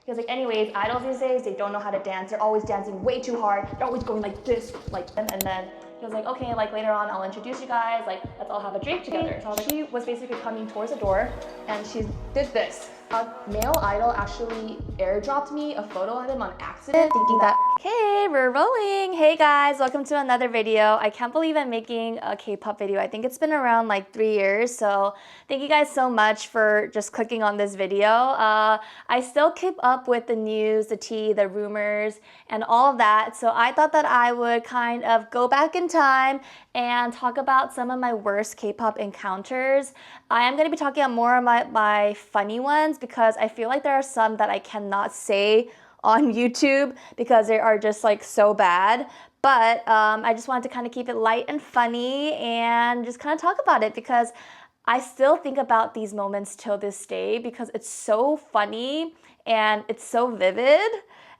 He was like, anyways, idols these days, they don't know how to dance. They're always dancing way too hard. They're always going like this, like, and then he was like, okay, like later on, I'll introduce you guys. Like, let's all have a drink together. So she was basically coming towards the door, and she did this. A male idol actually airdropped me a photo of him on accident, thinking that, hey, we're rolling. Hey guys, welcome to another video. I can't believe I'm making a K-pop video. I think it's been around like 3 years. So thank you guys so much for just clicking on this video. I still keep up with the news, the tea, the rumors, and all of that. So I thought that I would kind of go back in time and talk about some of my worst K-pop encounters. I am going to be talking about more of my funny ones because I feel like there are some that I cannot say on YouTube because they are just like so bad. But I just wanted to kind of keep it light and funny and just kind of talk about it because I still think about these moments till this day because it's so funny and it's so vivid.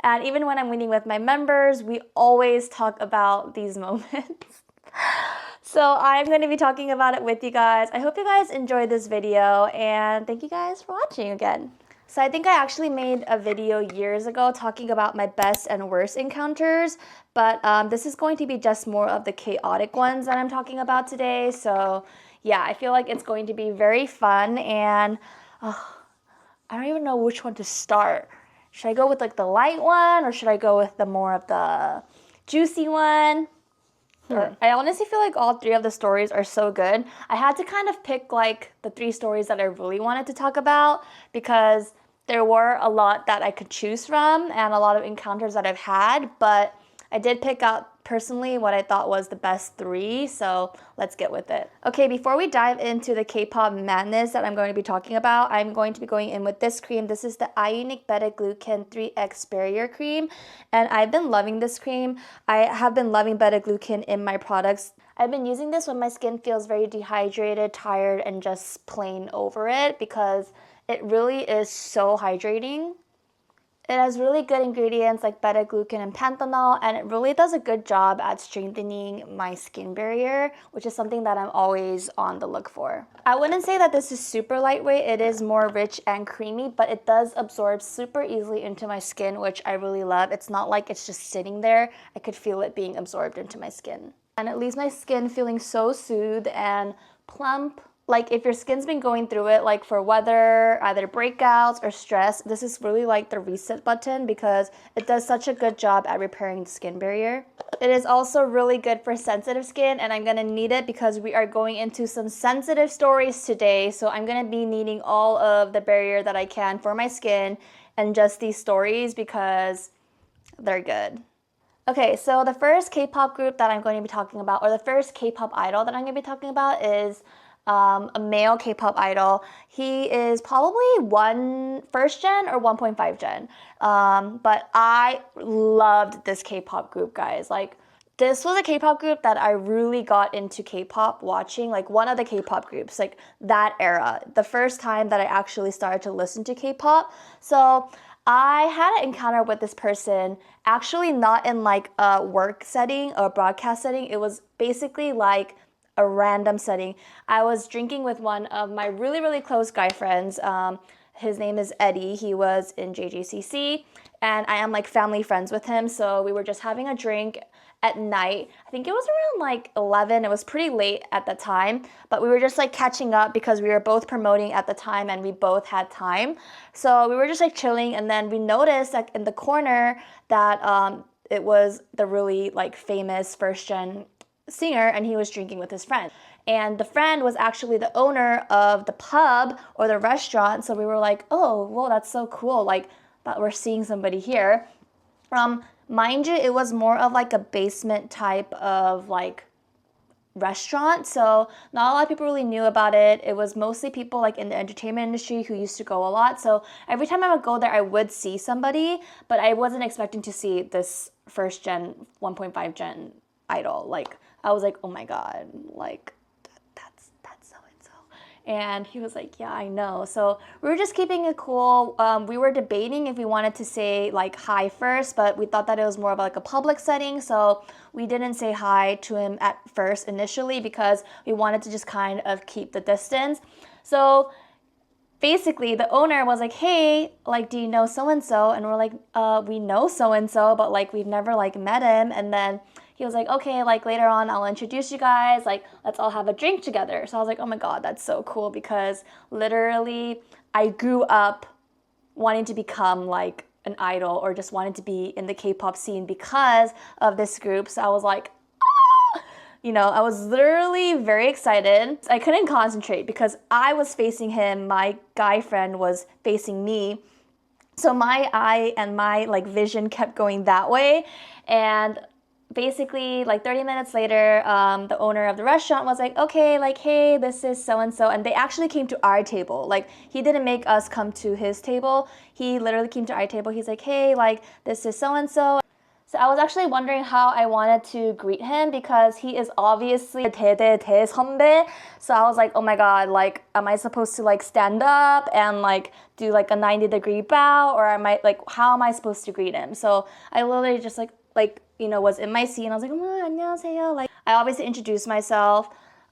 And even when I'm meeting with my members, we always talk about these moments. So I'm going to be talking about it with you guys. I hope you guys enjoyed this video and thank you guys for watching again. So I think I actually made a video years ago talking about my best and worst encounters, but this is going to be just more of the chaotic ones that I'm talking about today. So yeah, I feel like it's going to be very fun and I don't even know which one to start. Should I go with like the light one or should I go with the more of the juicy one? I honestly feel like all three of the stories are so good. I had to kind of pick like the 3 stories that I really wanted to talk about because there were a lot that I could choose from and a lot of encounters that I've had, but I did pick out personally what I thought was the best 3, so let's get with it. Okay, before we dive into the K-pop madness that I'm going to be talking about, I'm going to be going in with this cream. This is the íunik beta-glucan 3X Barrier Cream, and I've been loving this cream. I have been loving beta-glucan in my products. I've been using this when my skin feels very dehydrated, tired, and just plain over it because it really is so hydrating. It has really good ingredients like beta-glucan and panthenol, and it really does a good job at strengthening my skin barrier, which is something that I'm always on the look for. I wouldn't say that this is super lightweight. It is more rich and creamy, but it does absorb super easily into my skin, which I really love. It's not like it's just sitting there. I could feel it being absorbed into my skin. And it leaves my skin feeling so soothed and plump. Like if your skin's been going through it, like for weather, either breakouts or stress, this is really like the reset button because it does such a good job at repairing the skin barrier. It is also really good for sensitive skin and I'm gonna need it because we are going into some sensitive stories today. So I'm gonna be needing all of the barrier that I can for my skin and just these stories because they're good. Okay, so the first K-pop group that I'm going to be talking about, or the first K-pop idol that I'm going to be talking about is a male K-pop idol. He is probably first gen or 1.5 gen. But I loved this K-pop group, guys. Like, this was a K-pop group that I really got into K-pop watching, like one of the K-pop groups, like that era. The first time that I actually started to listen to K-pop. So I had an encounter with this person, actually not in like a work setting or a broadcast setting. It was basically like a random setting. I was drinking with one of my really, really close guy friends. His name is Eddie. He was in JJCC, and I am like family friends with him. So we were just having a drink at night. I think it was around like 11. It was pretty late at the time, but we were just like catching up because we were both promoting at the time and we both had time. So we were just like chilling, and then we noticed like in the corner that it was the really like famous first gen singer, and he was drinking with his friend. And the friend was actually the owner of the pub or the restaurant. So we were like, oh, whoa, that's so cool. Like that we're seeing somebody here. Mind you, it was more of like a basement type of like restaurant. So not a lot of people really knew about it. It was mostly people like in the entertainment industry who used to go a lot. So every time I would go there, I would see somebody, but I wasn't expecting to see this first gen, 1.5 gen idol. Like, I was like, oh my God, like, that's so-and-so. And he was like, yeah, I know. So we were just keeping it cool. We were debating if we wanted to say like hi first, but we thought that it was more of like a public setting. So we didn't say hi to him at first initially because we wanted to just kind of keep the distance. So basically the owner was like, hey, like, do you know so-and-so? And we're like, we know so-and-so, but like we've never like met him. And then he was like, okay, like later on I'll introduce you guys, like let's all have a drink together. So I was like, oh my God, that's so cool, because literally I grew up wanting to become like an idol or just wanted to be in the K-pop scene because of this group. So I was like, you know, I was literally very excited. I couldn't concentrate because I was facing him, my guy friend was facing me. So my eye and my like vision kept going that way. And basically like 30 minutes later, the owner of the restaurant was like, okay, like, hey, this is so-and-so. And they actually came to our table. Like, he didn't make us come to his table. He literally came to our table. He's like, hey, like, this is so-and-so. So I was actually wondering how I wanted to greet him, because he is obviously a 대대 대선배. So I was like, oh my God, like, am I supposed to like stand up and like do like a 90-degree bow, or am I like, how am I supposed to greet him? So I literally just like, you know, was in my seat and I was like, 안녕하세요. Like, I obviously introduced myself.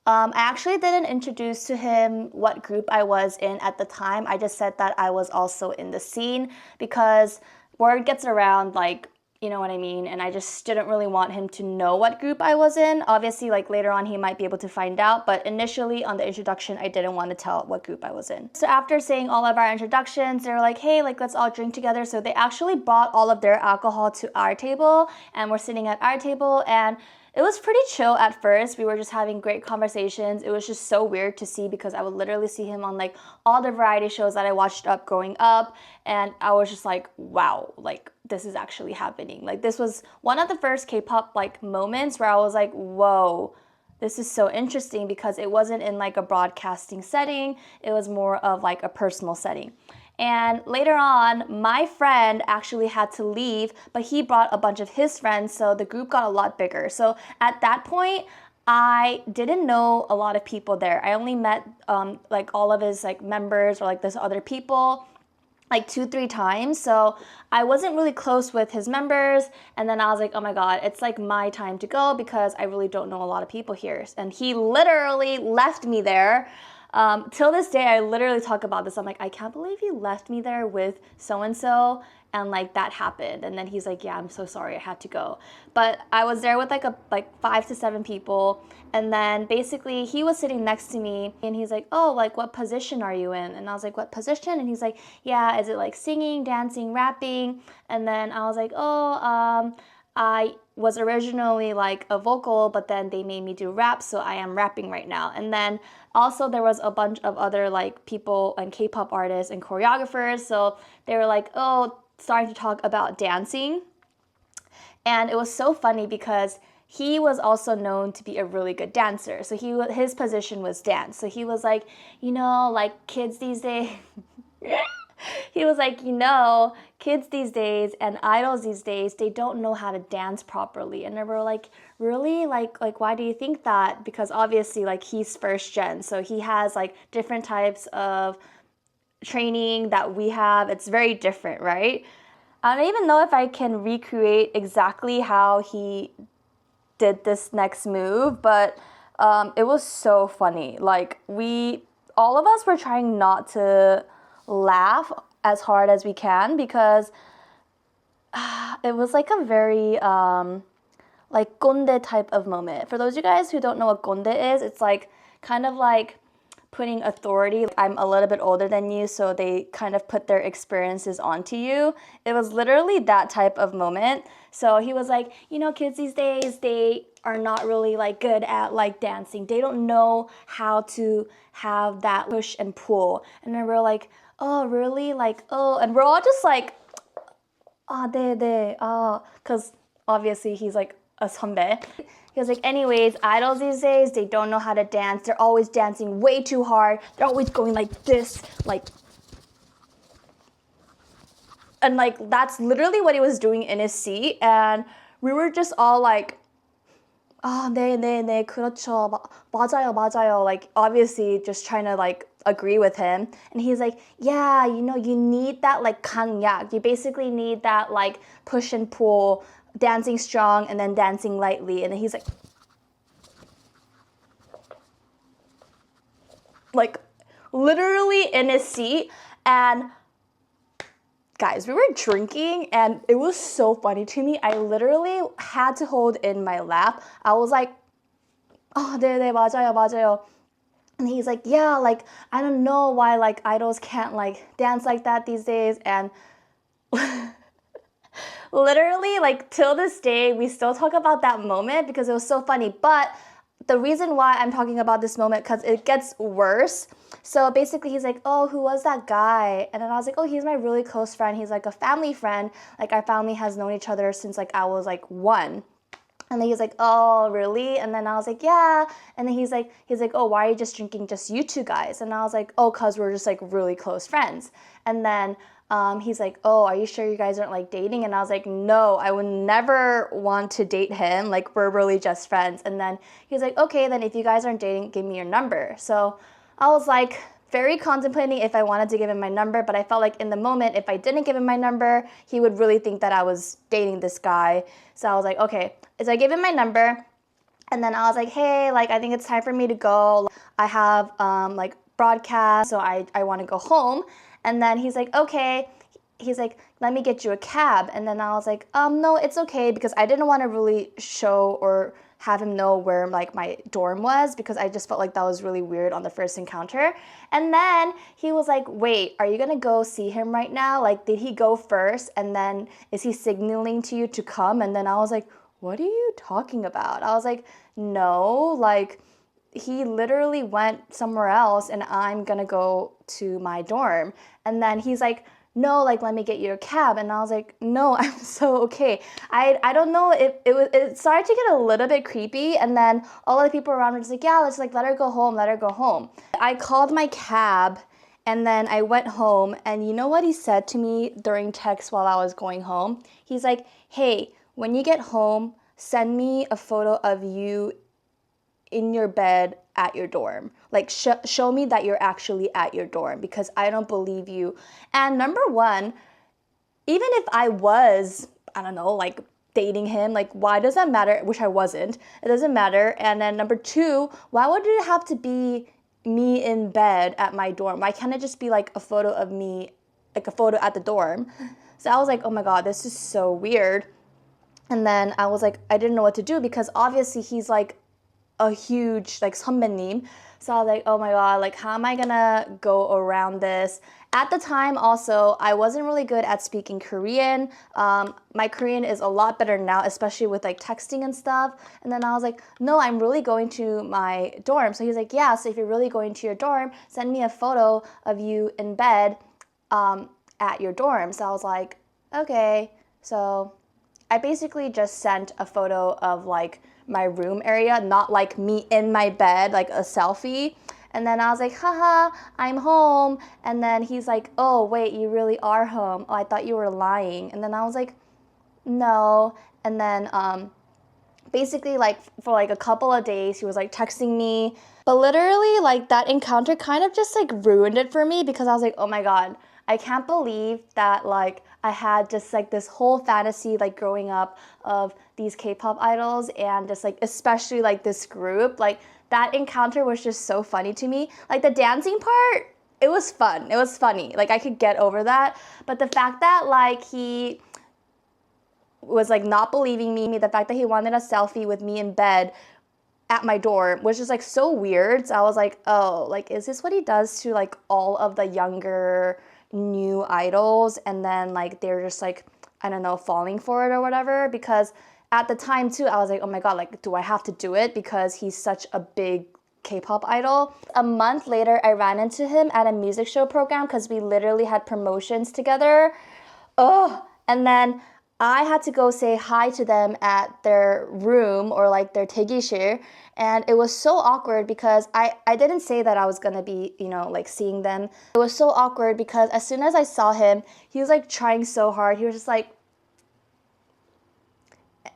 I actually didn't introduce to him what group I was in at the time. I just said that I was also in the scene, because word gets around, like, you know what I mean? And I just didn't really want him to know what group I was in. Obviously, like later on, he might be able to find out. But initially on the introduction, I didn't want to tell what group I was in. So after saying all of our introductions, they were like, hey, like, let's all drink together. So they actually brought all of their alcohol to our table, and we're sitting at our table, and it was pretty chill at first. We were just having great conversations. It was just so weird to see, because I would literally see him on like all the variety shows that I watched up growing up. And I was just like, wow, like this is actually happening. Like, this was one of the first K-pop like moments where I was like, whoa, this is so interesting, because it wasn't in like a broadcasting setting. It was more of like a personal setting. And later on, my friend actually had to leave, but he brought a bunch of his friends, so the group got a lot bigger. So at that point, I didn't know a lot of people there. I only met like all of his like members or like this other people like 2-3 times. So I wasn't really close with his members. And then I was like, oh my God, it's like my time to go, because I really don't know a lot of people here. And he literally left me there. Till this day, I literally talk about this. I'm like, I can't believe you left me there with so-and-so, and like that happened. And then he's like, yeah, I'm so sorry, I had to go. But I was there with like 5 to 7 people. And then basically he was sitting next to me, and he's like, oh, like, what position are you in? And I was like, what position? And he's like, yeah, is it like singing, dancing, rapping? And then I was like, oh, I was originally like a vocal, but then they made me do rap, so I am rapping right now. And then also there was a bunch of other like people and K-pop artists and choreographers, so they were like, oh, starting to talk about dancing. And it was so funny because he was also known to be a really good dancer. So his position was dance. So he was like, you know, like kids these days he was like, you know, kids these days and idols these days, they don't know how to dance properly. And they were like, really? Like why do you think that? Because obviously like he's first gen, so he has like different types of training that we have. It's very different, right? I don't even know if I can recreate exactly how he did this next move, but it was so funny. Like all of us were trying not to laugh as hard as we can, because it was like a very like 꼰대 type of moment. For those of you guys who don't know what 꼰대 is, it's like kind of like putting authority. I'm a little bit older than you, so they kind of put their experiences onto you. It was literally that type of moment. So he was like, you know, kids these days, they are not really like good at like dancing. They don't know how to have that push and pull. And then we're like, oh, really? Like, oh, and we're all just like, because obviously he's like a 선배. He was like, anyways, idols these days, they don't know how to dance. They're always dancing way too hard. They're always going like this, like, and like that's literally what he was doing in his seat. And we were just all like, 네, 그렇죠. 맞아요. Like, obviously just trying to like agree with him. And he's like, yeah, you know, you need that like 강약. You basically need that like push and pull, dancing strong and then dancing lightly. And then he's like literally in his seat. And guys, we were drinking and it was so funny to me. I literally had to hold in my lap. I was like, oh, 네, 맞아요, 맞아요. And he's like, yeah, like, I don't know why, like, idols can't, like, dance like that these days. And literally, like, till this day, we still talk about that moment because it was so funny. But the reason why I'm talking about this moment, because it gets worse. So basically, he's like, oh, who was that guy? And then I was like, oh, he's my really close friend. He's like a family friend. Like, our family has known each other since, like, I was, like, 1. And then he's like, oh, really? And then I was like, yeah. And then he's like, oh, why are you just drinking just you two guys? And I was like, oh, because we're just, like, really close friends. And then he's like, oh, are you sure you guys aren't, like, dating? And I was like, no, I would never want to date him. Like, we're really just friends. And then he's like, okay, then if you guys aren't dating, give me your number. So I was, like, very contemplating if I wanted to give him my number, but I felt like in the moment, if I didn't give him my number, he would really think that I was dating this guy. So I was like, okay. So I gave him my number, and then I was like, hey, like, I think it's time for me to go. I have, like, broadcast, so I want to go home. And then he's like, okay. He's like, let me get you a cab. And then I was like, no, it's okay, because I didn't want to really show or have him know where, like, my dorm was, because I just felt like that was really weird on the first encounter. And then he was like, wait, are you gonna go see him right now? Like, did he go first? And then is he signaling to you to come? And then I was like, what are you talking about? I was like, no, like, he literally went somewhere else and I'm gonna go to my dorm. And then he's like, no, like, let me get you a cab. And I was like, no, I'm so okay. I don't know if it started to get a little bit creepy. And then all of the people around were just like, yeah, let's, like, let her go home, let her go home. I called my cab and then I went home, and you know what he said to me during text while I was going home? He's like, hey, when you get home, send me a photo of you in your bed at your dorm. Like, show me that you're actually at your dorm, because I don't believe you. And number one, even if I was, I don't know, like, dating him, like, why does that matter? Which I wasn't. It doesn't matter. And then number two, why would it have to be me in bed at my dorm? Why can't it just be, like, a photo of me, like, a photo at the dorm? So I was like, oh my God, this is so weird. And then I was like, I didn't know what to do, because obviously he's, like, a huge, like, 선배님. So I was like, oh my God, like, how am I gonna go around this? At the time also, I wasn't really good at speaking Korean. My Korean is a lot better now, especially with, like, texting and stuff. And then I was like, no, I'm really going to my dorm. So he's like, yeah, so if you're really going to your dorm, send me a photo of you in bed at your dorm. So I was like, okay. So I basically just sent a photo of, like, my room area, not like me in my bed, like a selfie. And then I was like, haha, I'm home. And then he's like, oh, wait, you really are home. Oh, I thought you were lying. And then I was like, no. And then basically, like, for, like, a couple of days, he was, like, texting me. But literally, like, that encounter kind of just, like, ruined it for me, because I was like, oh my God, I can't believe that, like, I had just, like, this whole fantasy, like, growing up of these K-pop idols, and just, like, especially, like, this group. Like, that encounter was just so funny to me. Like, the dancing part, it was fun. It was funny. Like, I could get over that. But the fact that, like, he was, like, not believing me, the fact that he wanted a selfie with me in bed at my dorm was just, like, so weird. So I was like, oh, like, is this what he does to, like, all of the younger new idols? And then, like, they're just, like, I don't know, falling for it or whatever. Because at the time too, I was like, oh my God, like, do I have to do it because he's such a big K-pop idol? A month later, I ran into him at a music show program, because we literally had promotions together. And then I had to go say hi to them at their room, or, like, their 대기실. And it was so awkward, because I didn't say that I was gonna be, you know, like, seeing them. It was so awkward because as soon as I saw him, he was, like, trying so hard. He was just like,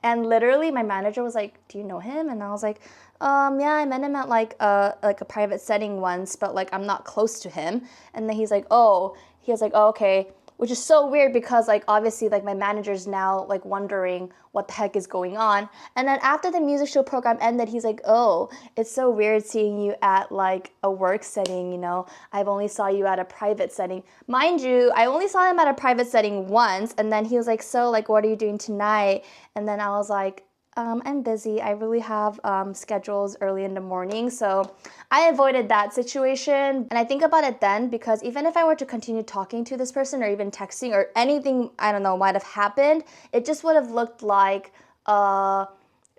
and literally my manager was like, do you know him? And I was like, yeah, I met him at, like a private setting once, but, like, I'm not close to him. And then he's like, oh, okay, which is so weird because like obviously like my manager's now like wondering what the heck is going on. And then after the music show program ended, he's like, oh, it's so weird seeing you at like a work setting, you know, I've only saw you at a private setting. Mind you, I only saw him at a private setting once, and then he was like, so like what are you doing tonight? And then I was like, I'm busy. I really have schedules early in the morning. So I avoided that situation. And I think about it then because even if I were to continue talking to this person or even texting or anything, I don't know, might have happened, it just would have looked like a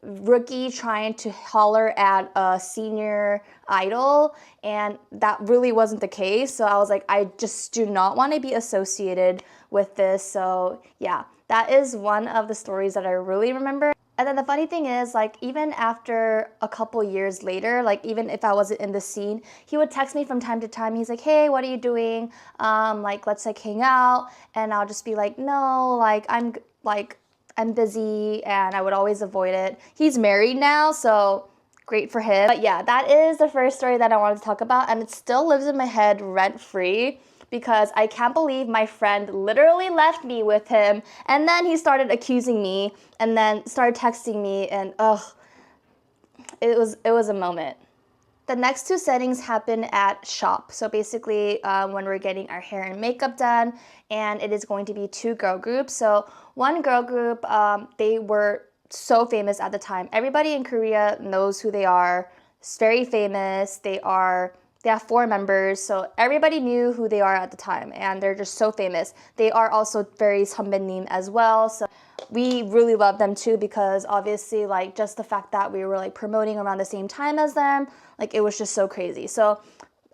rookie trying to holler at a senior idol. And that really wasn't the case. So I was like, I just do not want to be associated with this. So yeah, that is one of the stories that I really remember. And then the funny thing is, like, even after a couple years later, like, even if I wasn't in the scene, he would text me from time to time. He's like, hey, what are you doing? Like, let's, like, hang out. And I'll just be like, no, like, I'm busy, and I would always avoid it. He's married now, so great for him. But yeah, that is the first story that I wanted to talk about, and it still lives in my head rent-free, because I can't believe my friend literally left me with him, and then he started accusing me, and then started texting me, and it was a moment. The next two settings happen at shop. So basically when we're getting our hair and makeup done, and it is going to be two girl groups. So one girl group, they were so famous at the time. Everybody in Korea knows who they are. It's very famous. They have 4 members, so everybody knew who they are at the time, and they're just so famous. They are also very 선배님 as well, so we really love them too, because obviously like just the fact that we were like promoting around the same time as them, like it was just so crazy. So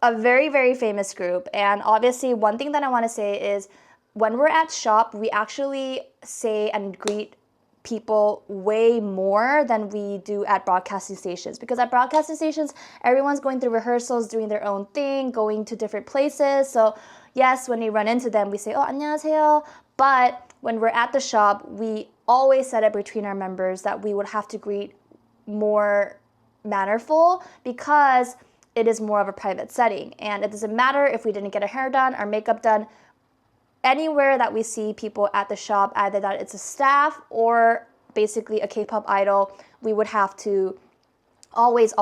a very, very famous group. And obviously one thing that I want to say is when we're at shop, we actually say and greet people way more than we do at broadcasting stations, because at broadcasting stations everyone's going through rehearsals, doing their own thing, going to different places. So yes, when we run into them we say, oh, 안녕하세요, but when we're at the shop we always set it between our members that we would have to greet more mannerful, because it is more of a private setting, and it doesn't matter if we didn't get our hair done, our makeup done. Anywhere that we see people at the shop, either that it's a staff or basically a K-pop idol, we would have to always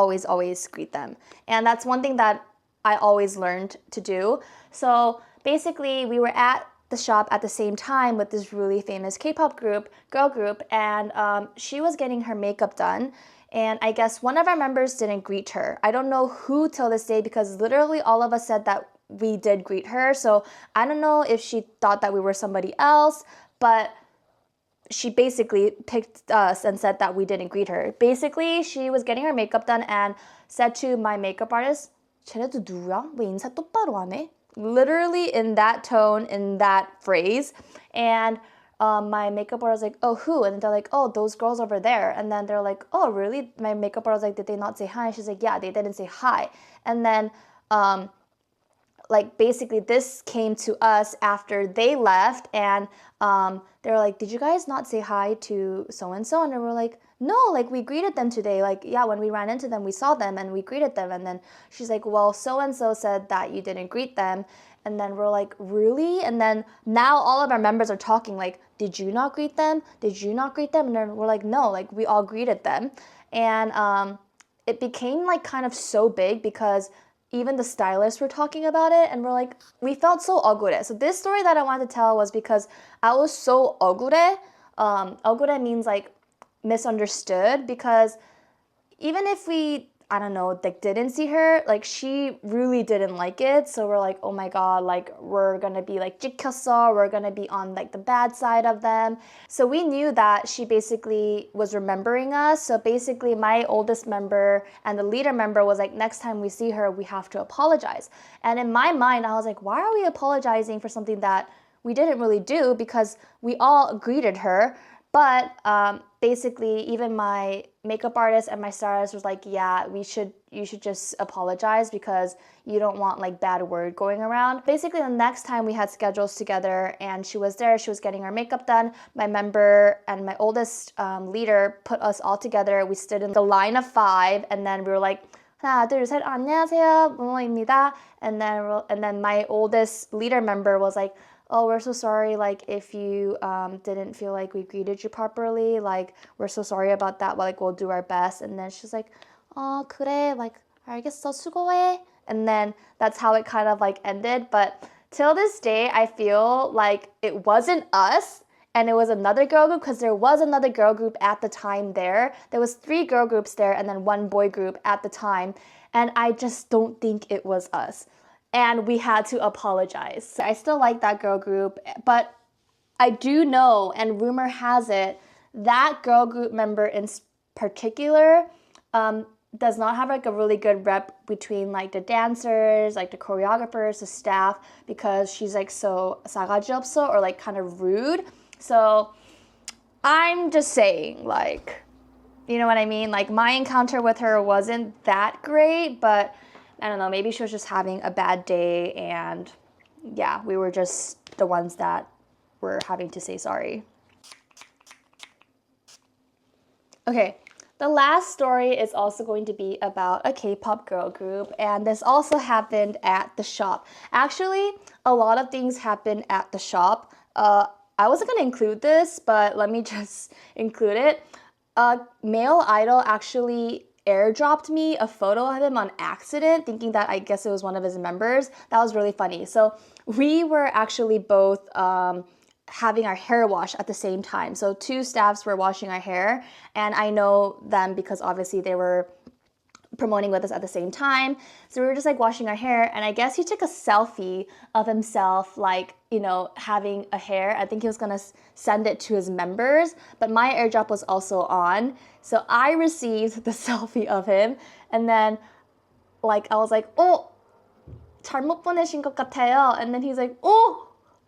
greet them. And that's one thing that I always learned to do. So basically we were at the shop at the same time with this really famous K-pop group, girl group, and she was getting her makeup done. And I guess one of our members didn't greet her. I don't know who till this day, because literally all of us said that we did greet her. So I don't know if she thought that we were somebody else, but she basically picked us and said that we didn't greet her. Basically, she was getting her makeup done and said to my makeup artist, 쟤네도 누구야? 왜 인사 똑바로 안 해? Literally in that tone, in that phrase. And my makeup artist was like, oh, who? And they're like, oh, those girls over there. And then they're like, oh, really? My makeup artist was like, did they not say hi? And she's like, yeah, they didn't say hi. And then like basically this came to us after they left, and they were like, did you guys not say hi to so-and-so? And we were like, no, like we greeted them today. Like, yeah, when we ran into them, we saw them and we greeted them. And then she's like, well, so-and-so said that you didn't greet them. And then we're like, really? And then now all of our members are talking like, did you not greet them? Did you not greet them? And then we're like, no, like we all greeted them. And it became like kind of so big because even the stylists were talking about it, and we're like, we felt so 억울해. So this story that I wanted to tell was because I was so 억울해. 억울해 means like misunderstood, because even if we, I don't know, like didn't see her, like she really didn't like it. So we're like, oh my god, like we're gonna be like 찍혔어, we're gonna be on like the bad side of them. So we knew that she basically was remembering us. So basically my oldest member and the leader member was like, next time we see her we have to apologize. And in my mind I was like, why are we apologizing for something that we didn't really do, because we all greeted her. But basically, even my makeup artist and my stylist was like, yeah, you should just apologize, because you don't want like bad word going around. Basically, the next time we had schedules together and she was there, she was getting her makeup done, my member and my oldest leader put us all together. We stood in the line of 5, and then we were like, 하나, 둘, 셋, 안녕하세요, 뭐뭐입니다. And then my oldest leader member was like, oh, we're so sorry, like if you didn't feel like we greeted you properly, like we're so sorry about that, like we'll do our best. And then she's like, oh, 그래, like 알겠어, 수고해. And then that's how it kind of like ended. But till this day, I feel like it wasn't us and it was another girl group, because there was another girl group at the time there. There was 3 girl groups there and then 1 boy group at the time. And I just don't think it was us. And we had to apologize. I still like that girl group, but I do know, and rumor has it, that girl group member in particular does not have like a really good rep between like the dancers, like the choreographers, the staff, because she's like so 싸가지 없어, or like kind of rude. So I'm just saying, like, you know what I mean? Like my encounter with her wasn't that great, but I don't know, maybe she was just having a bad day, and yeah, we were just the ones that were having to say sorry. Okay, the last story is also going to be about a K-pop girl group, and this also happened at the shop. Actually, a lot of things happened at the shop. I wasn't going to include this, but let me just include it. A male idol actually airdropped me a photo of him on accident, thinking that I guess it was one of his members. That was really funny. So we were actually both having our hair washed at the same time. So 2 staffs were washing our hair, and I know them because obviously they were promoting with us at the same time. So we were just like washing our hair, and I guess he took a selfie of himself, like, you know, having a hair. I think he was gonna send it to his members, but my airdrop was also on. So I received the selfie of him, and then like I was like, oh, 잘못 보내신 것 같아요. And then he's like, oh.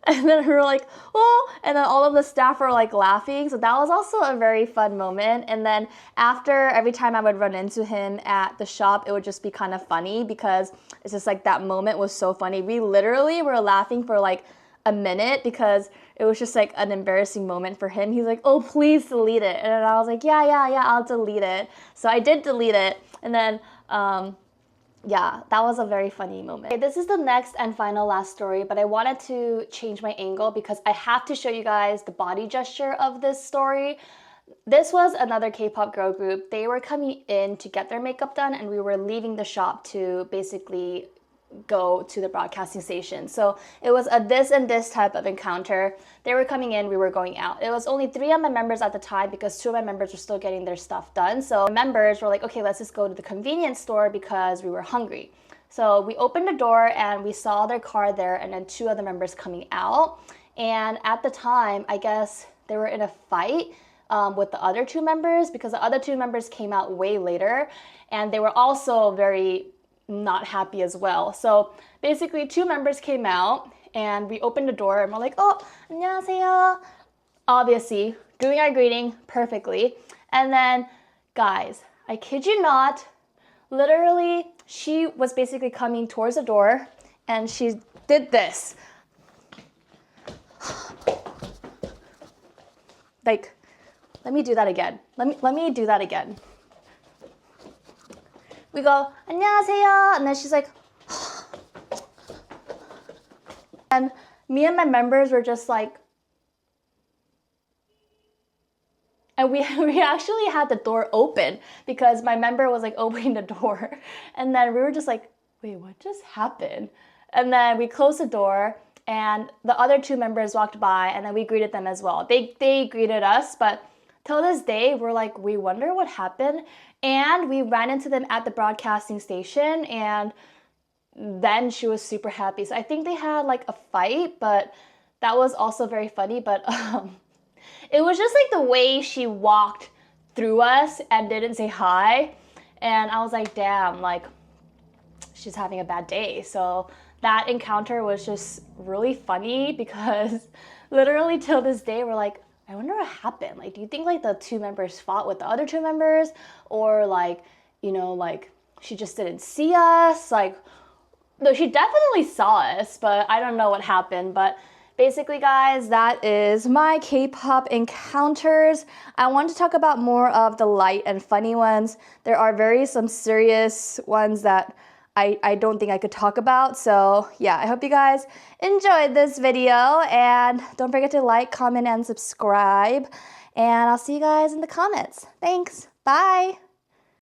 And then we were like, oh, and then all of the staff were like laughing. So that was also a very fun moment. And then after, every time I would run into him at the shop, it would just be kind of funny, because it's just like that moment was so funny. We literally were laughing for like a minute because it was just like an embarrassing moment for him. He's like, oh, please delete it. And I was like, yeah, I'll delete it. So I did delete it. And then, yeah, that was a very funny moment. Okay, this is the next and final last story, but I wanted to change my angle because I have to show you guys the body gesture of this story. This was another K-pop girl group. They were coming in to get their makeup done, and we were leaving the shop to basically go to the broadcasting station. So it was a this and this type of encounter. They were coming in, we were going out. It was only 3 of my members at the time because 2 of my members were still getting their stuff done. So members were like, okay, let's just go to the convenience store because we were hungry. So we opened the door and we saw their car there, and then 2 of the members coming out. And at the time, I guess they were in a fight with the other 2 members, because the other 2 members came out way later, and they were also very not happy as well. So basically 2 members came out, and we opened the door and we're like, oh, 안녕하세요. Obviously, doing our greeting perfectly. And then, guys, I kid you not, literally, she was basically coming towards the door, and she did this. Like, let me do that again. Let me do that again. We go, 안녕하세요, and then she's like, and me and my members were just like, and we actually had the door open because my member was like opening the door, and then we were just like, wait, what just happened? And then we closed the door, and the other 2 members walked by, and then we greeted them as well. They greeted us, but till this day, we're like, we wonder what happened. And we ran into them at the broadcasting station, and then she was super happy. So I think they had like a fight, but that was also very funny. But it was just like the way she walked through us and didn't say hi. And I was like, damn, like she's having a bad day. So that encounter was just really funny, because literally till this day, we're like, I wonder what happened. Like, do you think like the 2 members fought with the other 2 members, or like, you know, like she just didn't see us? Like, no, she definitely saw us, but I don't know what happened. But basically, guys, that is my K-pop encounters. I want to talk about more of the light and funny ones. There are some serious ones that I don't think I could talk about. So yeah, I hope you guys enjoyed this video, and don't forget to like, comment, and subscribe. And I'll see you guys in the comments. Thanks. Bye.